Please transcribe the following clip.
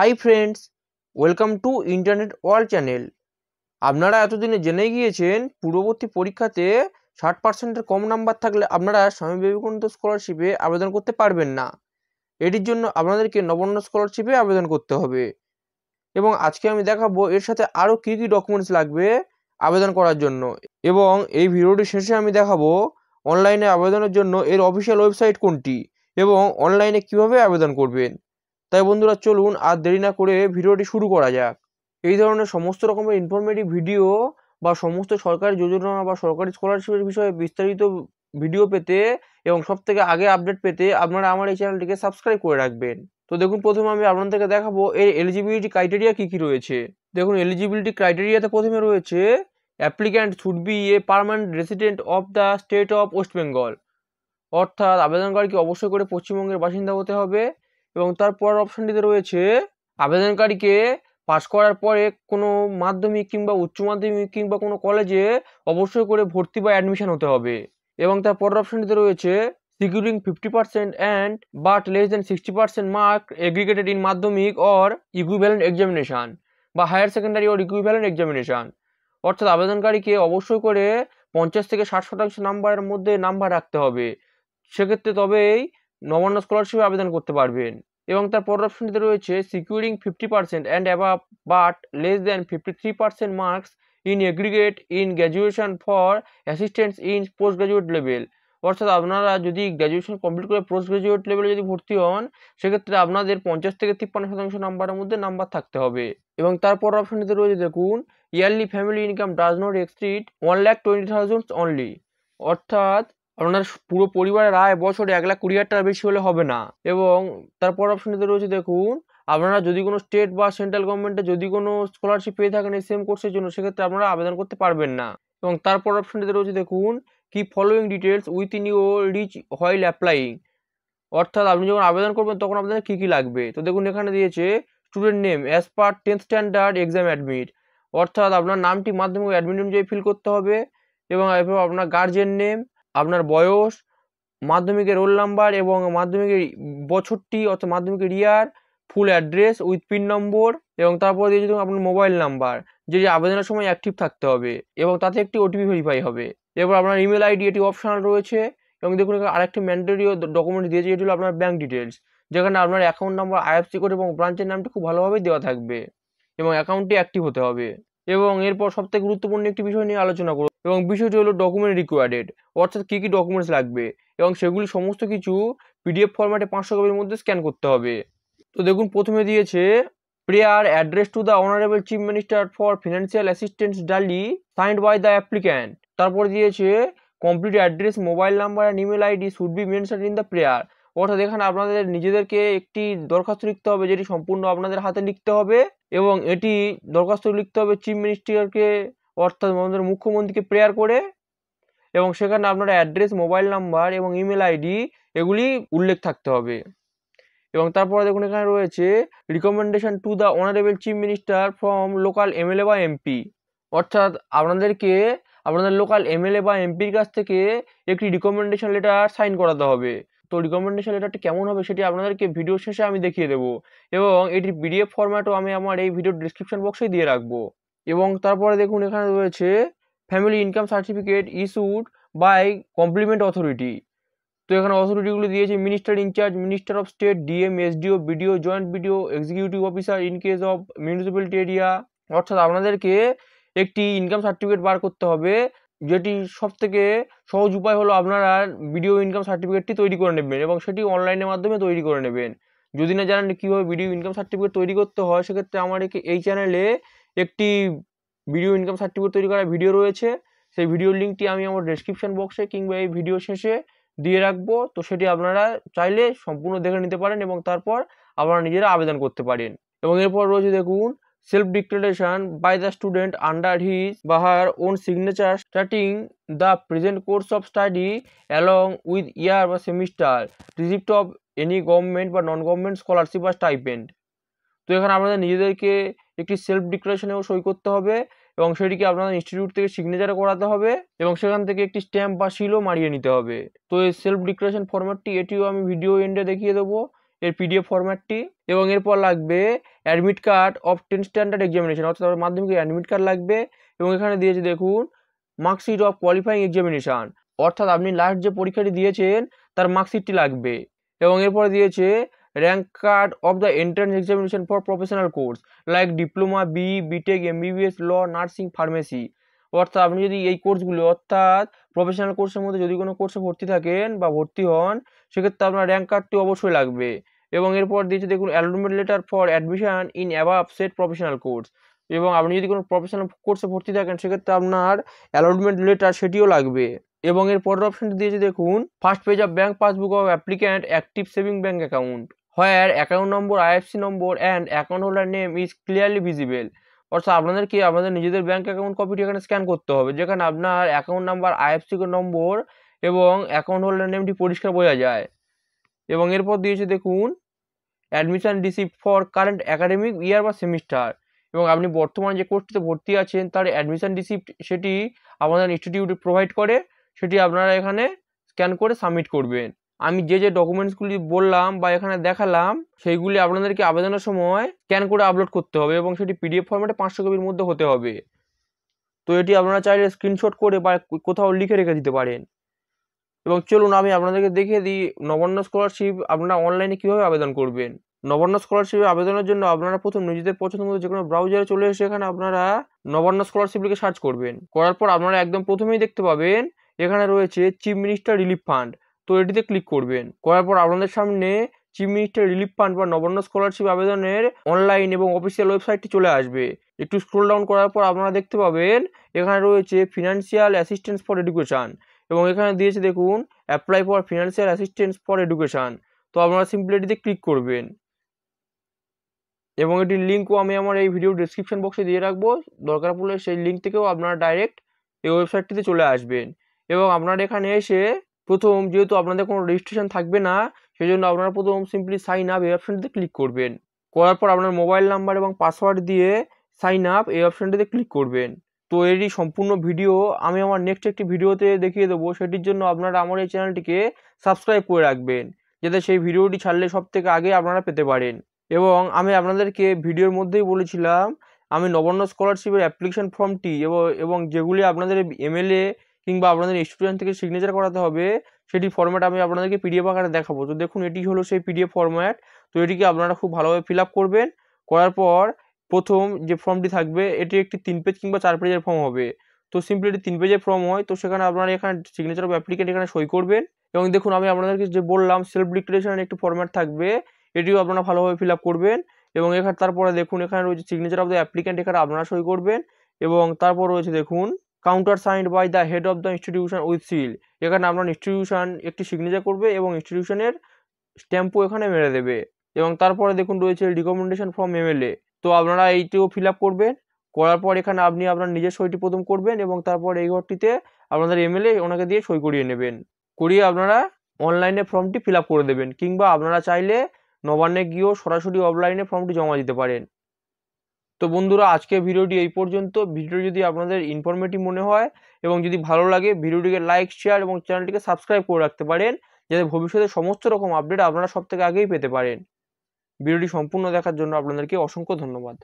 Hi friends, welcome to internet world channel. আপনারা এতদিনে জেনে গিয়েছেন পূর্ববর্তী পরীক্ষাতে 60%-এর কম নাম্বার থাকলে আপনারা স্বামী বিবেকানন্দ স্কলারশিপে আবেদন করতে পারবেন না। এটির জন্য আপনাদেরকে নবান্ন স্কলারশিপে আবেদন করতে হবে। এবং আজকে আমি দেখাবো এর সাথে আরও কী কী ডকুমেন্টস লাগবে আবেদন করার জন্য। এবং এই ভিডিওটি শেষে আমি দেখাবো অনলাইনে আবেদনের জন্য এর অফিসিয়াল ওয়েবসাইট কোনটি এবং অনলাইনে কিভাবে আবেদন করবেন। তাই বন্ধুরা, চলুন আর দেরি না করে ভিডিওটি শুরু করা যাক। এই ধরনের সমস্ত রকমের ইনফরমেটিভ ভিডিও বা সমস্ত সরকারি যোজনা বা সরকারি স্কলারশিপের বিষয়ে বিস্তারিত ভিডিও পেতে এবং সবথেকে আগে আপডেট পেতে আপনারা আমার এই চ্যানেলটিকে সাবস্ক্রাইব করে রাখবেন। তো দেখুন, প্রথমে আমি আপনাদেরকে দেখাবো এর এলিজিবিলিটি ক্রাইটেরিয়া কী কী রয়েছে। দেখুন, এলিজিবিলিটি ক্রাইটেরিয়াতে প্রথমে রয়েছে applicant should B a permanent resident of the state of West Bengal, অর্থাৎ আবেদনকারীকে অবশ্যই করে পশ্চিমবঙ্গের বাসিন্দা হতে হবে। এবং তারপর অপশনটিতে রয়েছে আবেদনকারীকে পাশ করার পরে কোনো মাধ্যমিক কিংবা উচ্চ মাধ্যমিক কিংবা কোনো কলেজে অবশ্যই করে ভর্তি বা অ্যাডমিশন হতে হবে। এবং তার পরের অপশনটিতে রয়েছে securing 50% and but less than 60% mark aggregated in Madhyamik or equivalent examination বা higher secondary or equivalent examination, অর্থাৎ আবেদনকারীকে অবশ্যই করে 50 থেকে 60% নাম্বারের মধ্যে নাম্বার রাখতে হবে। সেক্ষেত্রে তবেই নবান্ন স্কলারশিপে আবেদন করতে পারবেন। এবং তার পরের অপশনটিতে রয়েছে securing 50% and above but less then 53% marks in aggregate in graduation for assistants in post graduate level, অর্থাৎ আপনারা যদি গ্র্যাজুয়েশন কমপ্লিট করে পোস্ট গ্র্যাজুয়েট লেভেলে যদি ভর্তি হন, সেক্ষেত্রে আপনাদের 50 থেকে 53% নাম্বারের মধ্যে নাম্বার থাকতে হবে। এবং তারপর অপশনটিতে রয়েছে দেখুন yearly family income does not exceed 1,20,000 only, অর্থাৎ আপনার পুরো পরিবারের আয় বছরে 1,20,000 টাকা বেশি হলে হবে না। এবং তারপর অপশনটিতে রয়েছে দেখুন আপনারা যদি কোনো স্টেট বা সেন্ট্রাল গভর্নমেন্টে যদি কোনো স্কলারশিপ পেয়ে থাকেন এই সেম কোর্সের জন্য, সেক্ষেত্রে আপনারা আবেদন করতে পারবেন না। এবং তারপর অপশনটিতে রয়েছে দেখুন কি following details within your rich while applying, অর্থাৎ আপনি যখন আবেদন করবেন তখন আপনাদের কী কী লাগবে। তো দেখুন, এখানে দিয়েছে student name as per 10th standard exam admit, অর্থাৎ আপনার নামটি মাধ্যমিক অ্যাডমিট অনুযায়ী ফিল করতে হবে। এবং এরপর আপনার গার্জেন নেম, আপনার বয়স, মাধ্যমিকের রোল নাম্বার এবং মাধ্যমিকের বছরটি অর্থাৎ মাধ্যমিকের ইয়ার, ফুল অ্যাড্রেস উইথ পিন নম্বর, এবং তারপর দিয়েছে দেখুন আপনার মোবাইল নাম্বার যেটি আবেদনের সময় অ্যাক্টিভ থাকতে হবে এবং তাতে একটি ওটিপি ভেরিফাই হবে। এরপর আপনার ইমেল আইডি, এটি অপশনাল রয়েছে। এবং দেখুন এখানে আরেকটি ম্যান্ডেটরি ডকুমেন্ট দিয়েছে, যেটি হলো আপনার ব্যাঙ্ক ডিটেলস, যেখানে আপনার অ্যাকাউন্ট নাম্বার, আইএফসি কোড এবং ব্রাঞ্চের নামটি খুব ভালোভাবে দেওয়া থাকবে এবং অ্যাকাউন্টটি অ্যাক্টিভ হতে হবে। এবং এরপর সবথেকে গুরুত্বপূর্ণ একটি বিষয় নিয়ে আলোচনা করব, এবং বিষয়টি হলো ডকুমেন্ট রিকোয়ার্ডেড, অর্থাৎ কী কী ডকুমেন্টস লাগবে এবং সেগুলি সমস্ত কিছু পিডিএফ ফরম্যাটে 500 কপির মধ্যে স্ক্যান করতে হবে। তো দেখুন, প্রথমে দিয়েছে prayer address to the honourable chief minister for financial assistance ডালি সাইন্ড বাই দ্য অ্যাপ্লিক্যান্ট। তারপর দিয়েছে complete address, mobile number and email ID should be mention in the prayer, অর্থাৎ এখানে আপনাদের নিজেদেরকে একটি দরখাস্ত লিখতে হবে যেটি সম্পূর্ণ আপনাদের হাতে লিখতে হবে এবং এটি দরখাস্ত লিখতে হবে চিফ মিনিস্টারকে, অর্থাৎ আমাদের মুখ্যমন্ত্রীকে প্রেয়ার করে। এবং সেখানে আপনার অ্যাড্রেস, মোবাইল নাম্বার এবং ইমেল আইডি এগুলি উল্লেখ থাকতে হবে। এবং তারপরে দেখুন এখানে রয়েছে recommendation to the honourable chief minister from local MLA বা এমপি, অর্থাৎ আপনাদেরকে আপনাদের লোকাল এমএলএ বা এমপির কাছ থেকে একটি রিকমেন্ডেশন লেটার সাইন করাতে হবে। তো রিকমেন্ডেশন লেটারটি কেমন হবে সেটি আপনাদেরকে ভিডিও শেষে আমি দেখিয়ে দেবো এবং এটির পিডিএফ ফরম্যাটও আমি আমার এই ভিডিওর ডিসক্রিপশন বক্সে দিয়ে রাখবো। এবং তারপরে দেখুন এখানে রয়েছে family income certificate issued by complement authority. তো এখানে অথরিটিগুলো দিয়েছে minister in charge, minister of state, DM, SDO, BDO, joint BDO, executive officer in case of municipality area, অর্থাৎ আপনাদেরকে একটি ইনকাম সার্টিফিকেট বার করতে হবে, যেটি সব থেকে সহজ উপায় হলো আপনারা ভিডিও ইনকাম সার্টিফিকেটটি তৈরি করে নেবেন এবং সেটি অনলাইনের মাধ্যমে তৈরি করে নেবেন। যদি না জানেন কীভাবে ভিডিও ইনকাম সার্টিফিকেট তৈরি করতে হয়, সেক্ষেত্রে আমার এই চ্যানেলে একটি ভিডিও ইনকাম সার্টিফিকেট তৈরি করার ভিডিও রয়েছে, সেই ভিডিওর লিঙ্কটি আমি আমার ডেসক্রিপশন বক্সে কিংবা এই ভিডিও শেষে দিয়ে রাখবো। তো সেটি আপনারা চাইলে সম্পূর্ণ দেখে নিতে পারেন এবং তারপর আপনারা নিজেরা আবেদন করতে পারেন। এবং এরপর রয়েছে দেখুন self declaration by the student under his বা her own signature starting the present course of study along with year বা semester receipt of any government বা নন গভর্নমেন্ট স্কলারশিপ বা স্টাইপেন্ড। তো এখানে আপনাদের নিজেদেরকে একটি সেলফ ডিক্লারেশনেও সই করতে হবে এবং সেটিকে আপনাদের ইনস্টিটিউট থেকে সিগনেচারও করাতে হবে এবং সেখান থেকে একটি স্ট্যাম্প বা সিলও মারিয়ে নিতে হবে। তো এই সেলফ ডিক্লারেশন ফরম্যাটটি এটিও আমি ভিডিও এন্ডে দেখিয়ে দেবো, এর পিডিএফ ফরম্যাটটি। এবং এরপর লাগবে admit card of 10 standard examination, অর্থাৎ মাধ্যমিকের অ্যাডমিট কার্ড লাগবে। এবং এখানে দিয়েছে দেখুন মার্কশিট অফ কোয়ালিফাইং এক্সামিনেশন, অর্থাৎ আপনি লাস্ট যে পরীক্ষাটি দিয়েছেন তার মার্কশিটটি লাগবে। এবং এরপরে দিয়েছে rank card of the entrance examination for professional course like diploma, BTech, MBBS, law, nursing, pharmacy, অর্থাৎ আপনি যদি এই কোর্সগুলো অর্থাৎ প্রফেশনাল কোর্সের মধ্যে যদি কোনো কোর্সে ভর্তি থাকেন বা ভর্তি হন, সেক্ষেত্রে আপনার র্যাঙ্ক কার্ডটি অবশ্যই লাগবে। এবং এরপর দিয়েছে দেখুন allotment letter for admission in above set professional course, এবং আপনি যদি কোনো প্রফেশনাল কোর্সে ভর্তি থাকেন সেক্ষেত্রে আপনার অ্যালটমেন্ট লেটার সেটিও লাগবে। এবং এর পরের অপশনটি দিয়েছে দেখুন first page of bank passbook of applicant active saving bank account where account number, IFC number and account holder name is clearly visible, অর্থাৎ আপনাদেরকে আপনাদের নিজেদের ব্যাঙ্ক অ্যাকাউন্ট কপিটি এখানে স্ক্যান করতে হবে, যেখানে আপনার অ্যাকাউন্ট নাম্বার, আইএফসি নম্বর এবং অ্যাকাউন্ট হোল্ডার নেমটি পরিষ্কার বোঝা যায়। এবং এরপর দিয়েছে দেখুন admission receipt for current academic ইয়ার বা সেমিস্টার, এবং আপনি বর্তমানে যে কোর্সটিতে ভর্তি আছেন তার অ্যাডমিশন রিসিপ্ট সেটি আমাদের ইনস্টিটিউট প্রোভাইড করে, সেটি আপনারা এখানে স্ক্যান করে সাবমিট করবেন। আমি যে যে ডকুমেন্টসগুলি বললাম বা এখানে দেখালাম সেইগুলি আপনাদেরকে আবেদনের সময় স্ক্যান করে আপলোড করতে হবে এবং সেটি পিডিএফ ফরম্যাটে 500 কপির মধ্যে হতে হবে। তো এটি আপনারা চাইলে স্ক্রিনশট করে বা কোথাও লিখে রেখে দিতে পারেন। এবং চলুন আমি আপনাদেরকে দেখিয়ে দিই নবান্ন স্কলারশিপ আপনারা অনলাইনে কীভাবে আবেদন করবেন। নবান্ন স্কলারশিপে আবেদনের জন্য আপনারা প্রথম নিজেদের পছন্দ মতো যে কোনো ব্রাউজারে চলে এসে এখানে আপনারা নবান্ন স্কলারশিপ লিখে সার্চ করবেন। করার পর আপনারা একদম প্রথমেই দেখতে পাবেন এখানে রয়েছে চিফ মিনিস্টার রিলিফ ফান্ড, তো এটিতে ক্লিক করবেন। করার পর আপনাদের সামনে চিফ মিনিস্টার রিলিফ ফান্ড বা নবান্ন স্কলারশিপ আবেদনের অনলাইন এবং অফিসিয়াল ওয়েবসাইটটি চলে আসবে। একটু স্ক্রল ডাউন করার পর আপনারা দেখতে পাবেন এখানে রয়েছে ফিনান্সিয়াল অ্যাসিস্ট্যান্স ফর এডুকেশন, এবং এখানে দিয়েছে দেখুন apply for financial assistance for education, তো আপনারা সিম্পলি এটিতে ক্লিক করবেন। এবং এটির লিঙ্কও আমি আমার এই ভিডিও ডেসক্রিপশন বক্সে দিয়ে রাখবো, দরকার পড়লে সেই লিঙ্ক থেকেও আপনারা ডাইরেক্ট এই ওয়েবসাইটটিতে চলে আসবেন। এবং আপনারা এখানে এসে প্রথম যেহেতু আপনাদের কোনো রেজিস্ট্রেশন থাকবে না, সেই জন্য আপনারা প্রথম সিম্পলি সাইন আপ এই অপশানটিতে ক্লিক করবেন। করার পর আপনার মোবাইল নাম্বার এবং পাসওয়ার্ড দিয়ে সাইন আপ এই অপশানটিতে ক্লিক করবেন। তো এরই সম্পূর্ণ ভিডিও আমি আমার নেক্সট একটি ভিডিওতে দেখিয়ে দেবো, সেটির জন্য আপনারা আমার এই চ্যানেলটিকে সাবস্ক্রাইব করে রাখবেন, যাতে সেই ভিডিওটি ছাড়লে সব থেকে আগে আপনারা পেতে পারেন। এবং আমি আপনাদেরকে ভিডিওর মধ্যেই বলেছিলাম আমি নবান্ন স্কলারশিপের অ্যাপ্লিকেশন ফর্মটি এবং যেগুলি আপনাদের এমএলএ কিংবা আপনাদের স্টুডেন্ট থেকে সিগনেচার করাতে হবে সেটি ফরম্যাট আমি আপনাদেরকে পিডিএফ আকারে দেখাবো। তো দেখুন এটি হলো সেই পিডিএফ ফরম্যাট, তো এটিকে আপনারা খুব ভালোভাবে ফিল আপ করবেন। করার পর প্রথম যে ফর্মটি থাকবে এটি একটি 3 পেজ কিংবা 4 পেজের ফর্ম হবে। তো সিম্পলি এটি 3 পেজের ফর্ম হয়, তো সেখানে আপনারা এখানে সিগনেচার অফ অ্যাপ্লিকেন্ট এখানে সই করবেন। এবং দেখুন আমি আপনাদেরকে যে বললাম সেলফ ডিক্লারেশনের একটি ফরম্যাট থাকবে, এটিও আপনারা ভালোভাবে ফিল আপ করবেন। এবং এখানে তারপরে দেখুন এখানে রয়েছে সিগনেচার অফ দ্য অ্যাপ্লিক্যান্ট, এখানে আপনারা সই করবেন। এবং তারপর রয়েছে দেখুন countersigned by the head of the institution with seal, এখানে আপনার ইনস্টিটিউশন একটি সিগনেচার করবে এবং ইনস্টিটিউশনের স্ট্যাম্পও এখানে মেরে দেবে। এবং তারপরে দেখুন রয়েছে রিকমেন্ডেশন ফ্রম এমএলএ, তো আপনারা এইটিও ফিল আপ করবেন। করার পর এখানে আপনি আপনার নিজের সইটি প্রথম করবেন এবং তারপর এই ঘরটিতে আপনাদের এমএলএ ওনাকে দিয়ে সই করিয়ে নেবেন, করিয়ে আপনারা অনলাইনে ফর্মটি ফিল আপ করে দেবেন, কিংবা আপনারা চাইলে নবান্নে গিয়েও সরাসরি অফলাইনে ফর্মটি জমা দিতে পারেন। তো বন্ধুরা আজকে ভিডিওটি এই পর্যন্ত। ভিডিও যদি আপনাদের ইনফরমেটিভ মনে হয় এবং যদি ভালো লাগে ভিডিওটিকে লাইক, শেয়ার এবং চ্যানেলটিকে সাবস্ক্রাইব করে রাখতে পারেন, যাতে ভবিষ্যতে সমস্ত রকম আপডেট আপনারা সব থেকে আগেই পেতে পারেন। ভিডিওটি সম্পূর্ণ দেখার জন্য আপনাদেরকে অসংখ্য ধন্যবাদ।